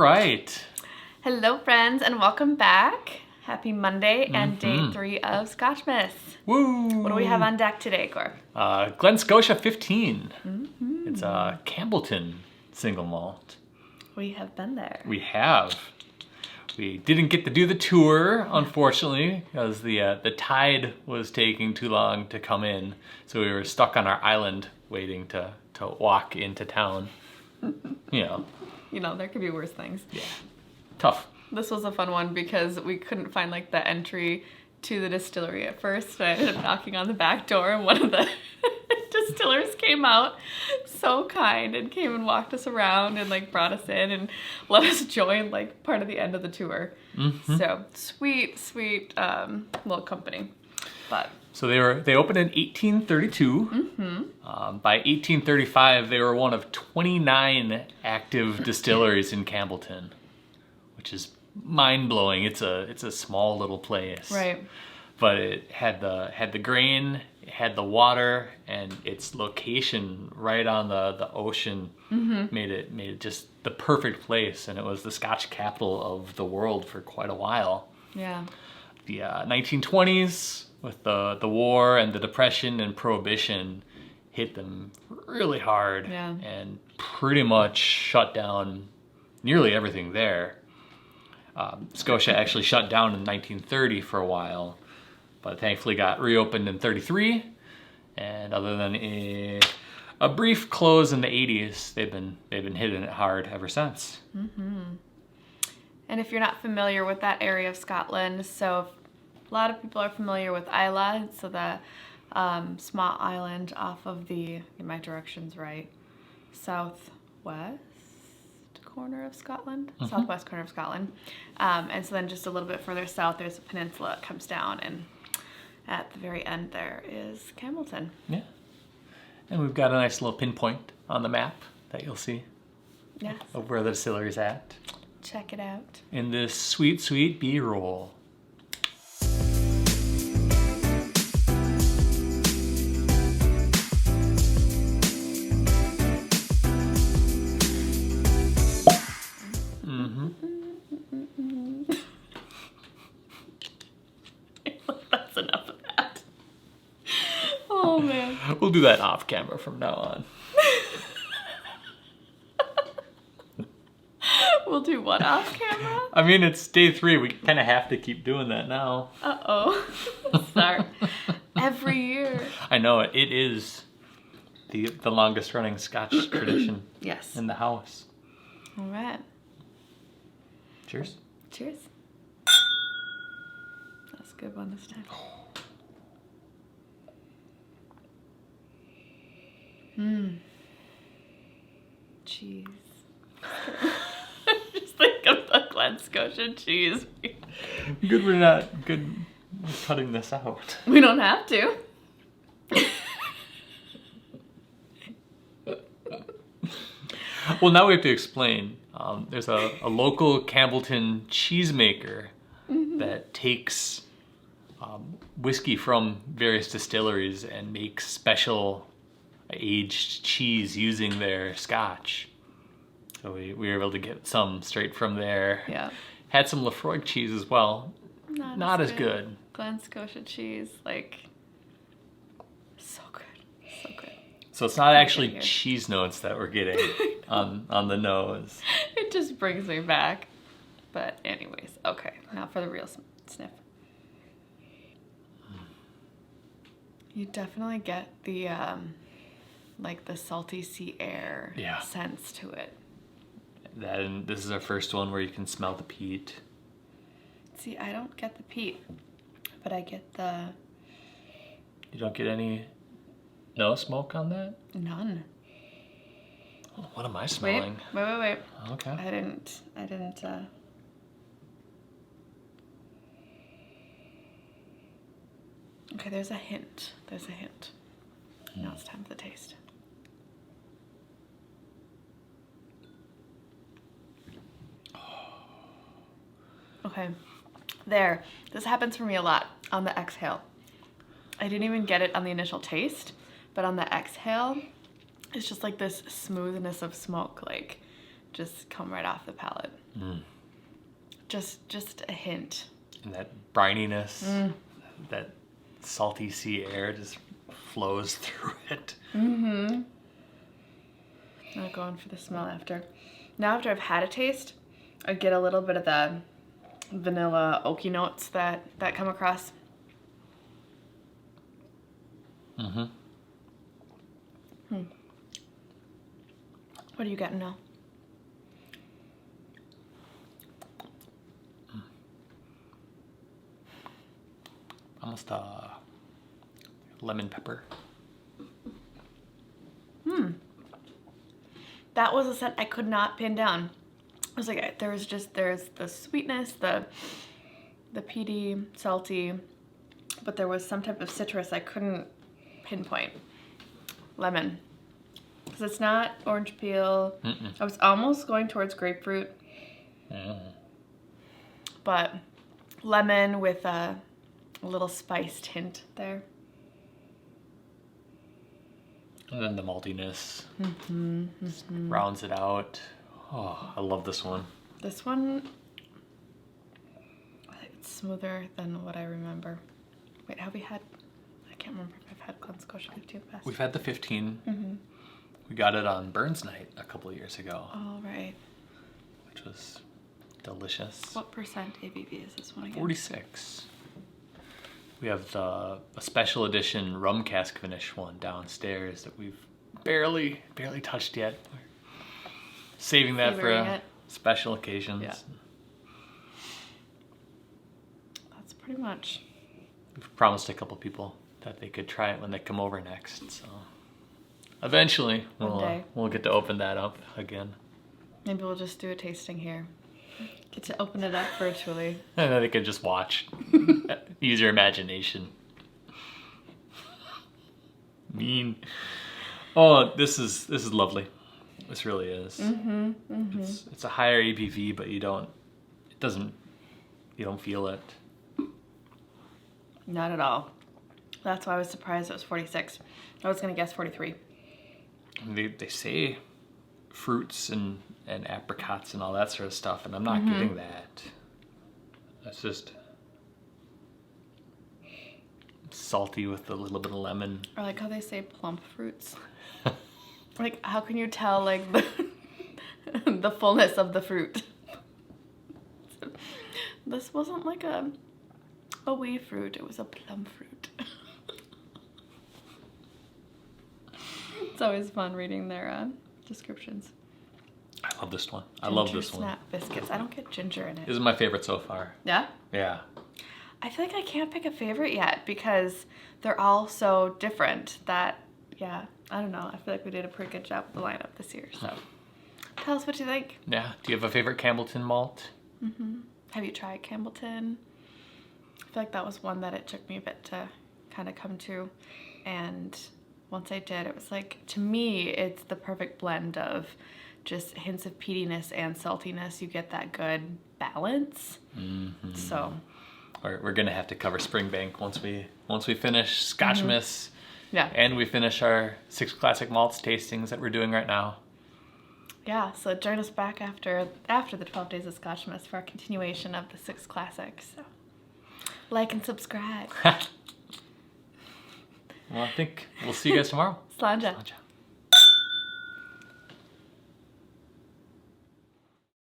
right. Hello, friends, and welcome back. Happy Monday and day 3 of Scotchmas. Woo! What do we have on deck today, Cor? Glen Scotia 15. It's a Campbellton single malt. We have been there. We have. We didn't get to do the tour, unfortunately, because the tide was taking too long to come in. So we were stuck on our island waiting to walk into town. You know, there could be worse things. Yeah. Tough. This was a fun one because we couldn't find like the entry to the distillery at first. So I ended up knocking on the back door and one of the distillers came out, so kind, and came and walked us around and like brought us in and let us join like part of the end of the tour. So sweet little company. But so they opened in 1832. By 1835, they were one of 29 active distilleries in Campbellton, which is mind-blowing. It's a small little place, right? But it had the grain, it had the water, and its location right on the ocean made it just the perfect place. And it was the Scotch capital of the world for quite a while. Yeah. The 1920s, with the war and the Depression and Prohibition, hit them really hard and pretty much shut down nearly everything there. Scotia actually shut down in 1930 for a while, but thankfully got reopened in 33. And other than a brief close in the 80s, they've been hitting it hard ever since. And if you're not familiar with that area of Scotland, so a lot of people are familiar with Islay, so the small island off of get my directions right, southwest corner of Scotland, southwest corner of Scotland. And so then just a little bit further south, there's a peninsula that comes down, and at the very end there is Campbellton. Yeah. And we've got a nice little pinpoint on the map that you'll see of where the distillery's at. Check it out. In this sweet B-roll. That's enough of that. Oh, man. We'll do that off camera from now on. We'll do what off camera? I mean, it's day 3. We kind of have to keep doing that now. Uh-oh. Sorry. Every year. I know, it is the longest running Scotch tradition in the house. All right. Cheers. Cheers. That's a good one this time. Cheese. Just think of the Glen Scotia cheese. Good we're not good cutting this out. We don't have to. Well, now we have to explain. There's a local Campbellton cheesemaker that takes whiskey from various distilleries and makes special aged cheese using their Scotch. So we were able to get some straight from there. Yeah. Had some Lafroig cheese as well. Not as good. Glen Scotia cheese, like, so good. So good. So it's not actually cheese notes that we're getting on the nose. It just brings me back. But anyways, okay. Now for the real sniff. You definitely get the like the salty sea air sense to it. And this is our first one where you can smell the peat. See, I don't get the peat, but I get the... You don't get no smoke on that? None. Oh, what am I smelling? Wait. Okay. I didn't, Okay, there's a hint. Now it's time for the taste. Okay, there. This happens for me a lot on the exhale. I didn't even get it on the initial taste, but on the exhale, it's just like this smoothness of smoke, like just come right off the palate. Just a hint. And that brininess, that salty sea air just flows through it. I'm going for the smell after. Now after I've had a taste, I get a little bit of the vanilla oaky notes that come across. What are you getting now? Almost lemon pepper. That was a scent I could not pin down. I was like, there's the sweetness, the peaty, salty, but there was some type of citrus I couldn't pinpoint. Lemon. Because it's not orange peel. I was almost going towards grapefruit. But lemon with a little spiced hint there. And then the maltiness rounds it out. Oh, I love this one. This one, I think it's smoother than what I remember. Wait, have we had, I can't remember if I've had Glen Scotia 15 Best. We've had the 15. We got it on Burns Night a couple of years ago. Oh, right. Which was delicious. What percent ABV is this one again? 46. We have a special edition rum cask finish one downstairs that we've barely touched yet. We're saving that for special occasions. Yeah. That's pretty much. We've promised a couple people that they could try it when they come over next. So eventually we'll get to open that up again. Maybe we'll just do a tasting here. Get to open it up virtually. And then they could just watch. Use your imagination. Mean. Oh, this is lovely. This really is. It's a higher ABV, but you don't feel it. Not at all. That's why I was surprised it was 46. I was gonna guess 43. They say fruits and apricots and all that sort of stuff, and I'm not getting that. That's just salty with a little bit of lemon. Or like how they say plump fruits. Like, how can you tell, like, the fullness of the fruit? This wasn't like a wee fruit, it was a plum fruit. It's always fun reading their descriptions. I love this one. I love this Ginger one. snap biscuits. I don't get ginger in it. This is my favorite so far. Yeah? Yeah. I feel like I can't pick a favorite yet because they're all so different that, yeah, I don't know. I feel like we did a pretty good job with the lineup this year. So tell us what you think. Yeah. Do you have a favorite Campbellton malt? Have you tried Campbellton? I feel like that was one that it took me a bit to kind of come to. And once I did, it was like, to me, it's the perfect blend of just hints of peatiness and saltiness. You get that good balance. So we're gonna have to cover Springbank once we finish Scotchmas. Yeah. And we finish our 6 classic malts tastings that we're doing right now. Yeah, so join us back after the 12 days of Scotchmas for a continuation of the 6 classics. So like and subscribe. Well, I think we'll see you guys tomorrow. Slanja. Slanja.